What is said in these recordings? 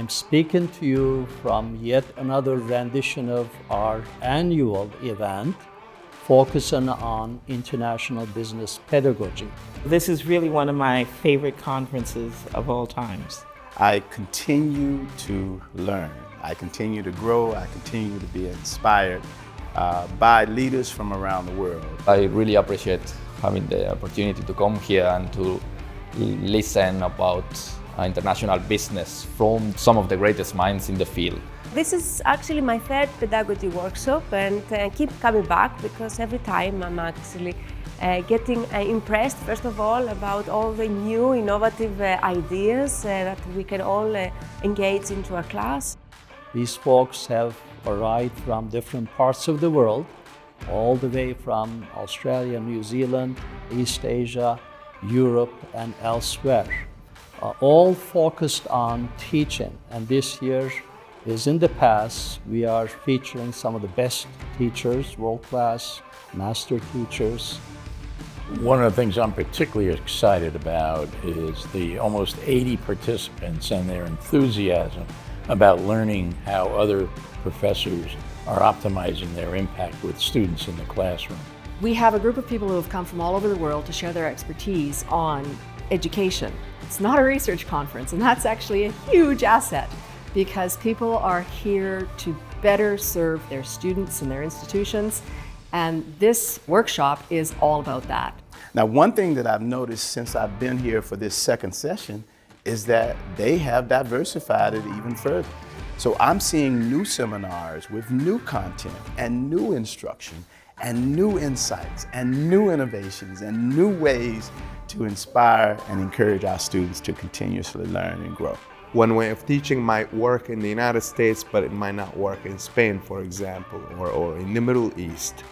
I'm speaking to you from yet another rendition of our annual event focusing on international business pedagogy. This is really one of my favorite conferences of all times. I continue to learn. I continue to grow. I continue to be inspired by leaders from around the world. I really appreciate having the opportunity to come here and to listen about international business from some of the greatest minds in the field. This is actually my third pedagogy workshop, and I keep coming back because every time I'm actually getting impressed, first of all, about all the new innovative ideas that we can all engage into a class. These folks have arrived from different parts of the world, all the way from Australia, New Zealand, East Asia, Europe, and elsewhere, all focused on teaching. And this year, as in the past, we are featuring some of the best teachers, world-class master teachers. One of the things I'm particularly excited about is the almost 80 participants and their enthusiasm about learning how other professors are optimizing their impact with students in the classroom. We have a group of people who have come from all over the world to share their expertise on education. It's not a research conference, and that's actually a huge asset because people are here to better serve their students and their institutions, and this workshop is all about that. Now, one thing that I've noticed since I've been here for this second session is that they have diversified it even further. So I'm seeing new seminars with new content and new instruction and new insights and new innovations and new ways to inspire and encourage our students to continuously learn and grow. One way of teaching might work in the United States, but it might not work in Spain, for example, or in the Middle East.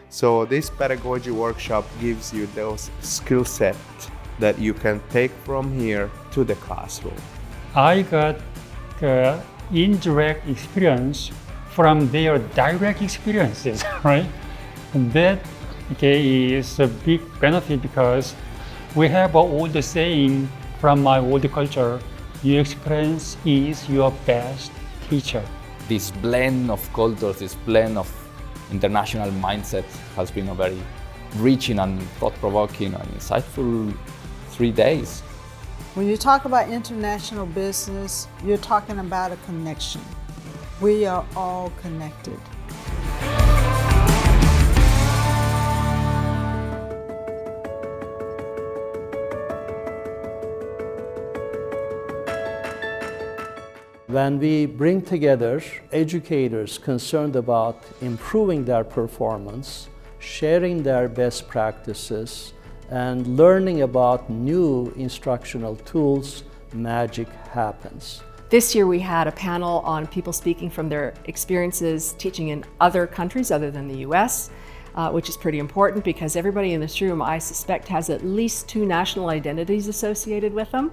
So this pedagogy workshop gives you those skill sets that you can take from here to the classroom. I got indirect experience from their direct experiences, right? And that is a big benefit because we have an old saying from my old culture, your experience is your best teacher. This blend of cultures, this blend of international mindset has been a very reaching and thought-provoking and insightful 3 days. When you talk about international business, you're talking about a connection. We are all connected. When we bring together educators concerned about improving their performance, sharing their best practices, and learning about new instructional tools, magic happens. This year we had a panel on people speaking from their experiences teaching in other countries other than the US, which is pretty important because everybody in this room, I suspect, has at least 2 national identities associated with them.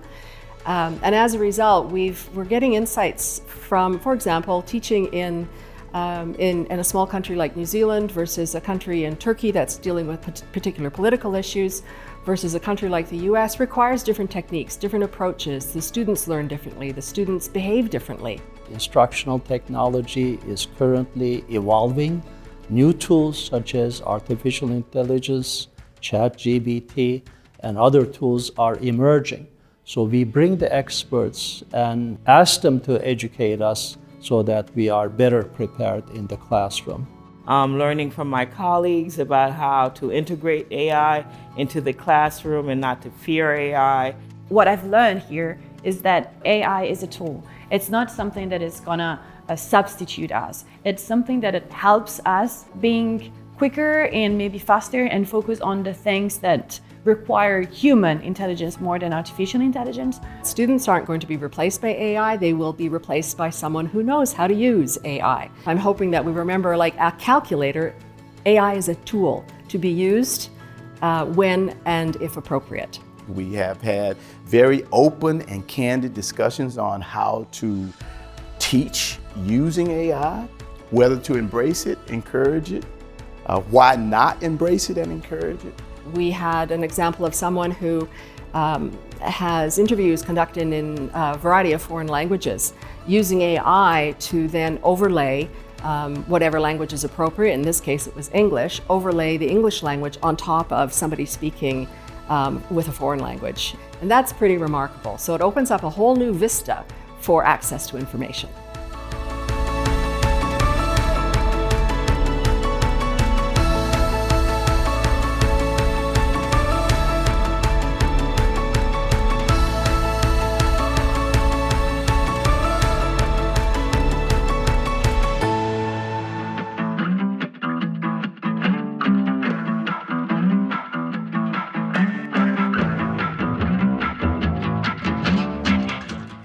And as a result, we're getting insights from, for example, teaching in a small country like New Zealand versus a country in Turkey that's dealing with particular political issues versus a country like the US requires different techniques, different approaches. The students learn differently, the students behave differently. Instructional technology is currently evolving. New tools such as artificial intelligence, ChatGPT, and other tools are emerging. So we bring the experts and ask them to educate us so that we are better prepared in the classroom. I'm learning from my colleagues about how to integrate AI into the classroom and not to fear AI. What I've learned here is that AI is a tool. It's not something that is gonna substitute us. It's something that it helps us being quicker and maybe faster and focus on the things that require human intelligence more than artificial intelligence. Students aren't going to be replaced by AI, they will be replaced by someone who knows how to use AI. I'm hoping that we remember, like a calculator, AI is a tool to be used when and if appropriate. We have had very open and candid discussions on how to teach using AI, whether to embrace it, encourage it, why not embrace it and encourage it. We had an example of someone who has interviews conducted in a variety of foreign languages, using AI to then overlay whatever language is appropriate. In this case, it was English, overlay the English language on top of somebody speaking with a foreign language. And that's pretty remarkable. So it opens up a whole new vista for access to information.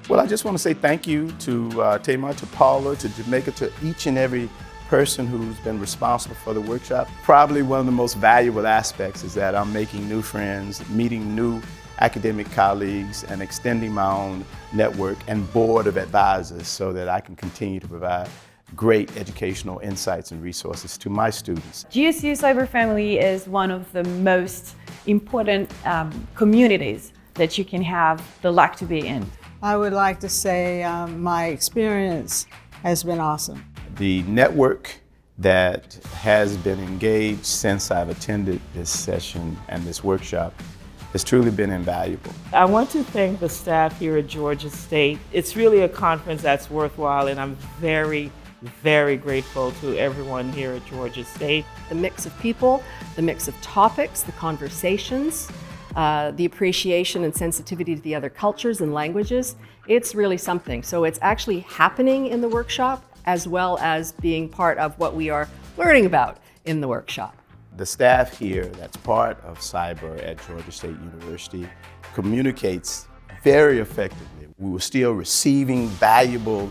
Well, I just want to say thank you to Tamar, to Paula, to Jamaica, to each and every person who's been responsible for the workshop. Probably one of the most valuable aspects is that I'm making new friends, meeting new academic colleagues, and extending my own network and board of advisors so that I can continue to provide great educational insights and resources to my students. GSU-CIBER family is one of the most important communities that you can have the luck to be in. I would like to say my experience has been awesome. The network that has been engaged since I've attended this session and this workshop has truly been invaluable. I want to thank the staff here at Georgia State. It's really a conference that's worthwhile, and I'm very, very grateful to everyone here at Georgia State. The mix of people, the mix of topics, the conversations, the appreciation and sensitivity to the other cultures and languages, it's really something. So it's actually happening in the workshop as well as being part of what we are learning about in the workshop. The staff here that's part of cyber at Georgia State University communicates very effectively. We were still receiving valuable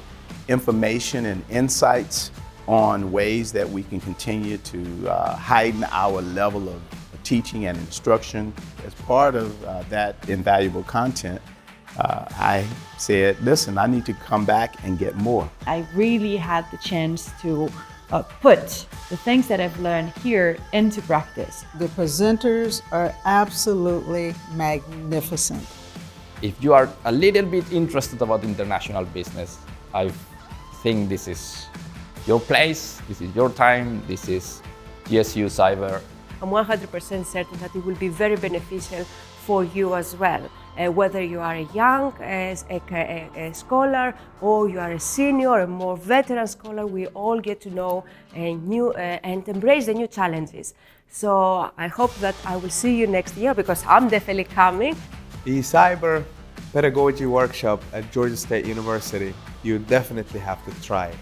information and insights on ways that we can continue to heighten our level of teaching and instruction. As part of that invaluable content, I said, listen, I need to come back and get more. I really had the chance to put the things that I've learned here into practice. The presenters are absolutely magnificent. If you are a little bit interested about international business, I think this is your place, this is your time, this is GSU-CIBER. I'm 100% certain that it will be very beneficial for you as well. Whether you are a young a scholar or you are a senior, a more veteran scholar, we all get to know new and embrace the new challenges. So I hope that I will see you next year because I'm definitely coming. The Cyber Pedagogy Workshop at Georgia State University, you definitely have to try it.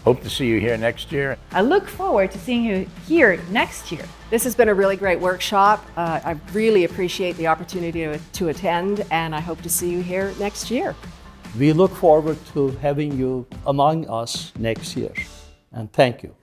Hope to see you here next year. I look forward to seeing you here next year. This has been a really great workshop. I really appreciate the opportunity to attend, and I hope to see you here next year. We look forward to having you among us next year, and thank you.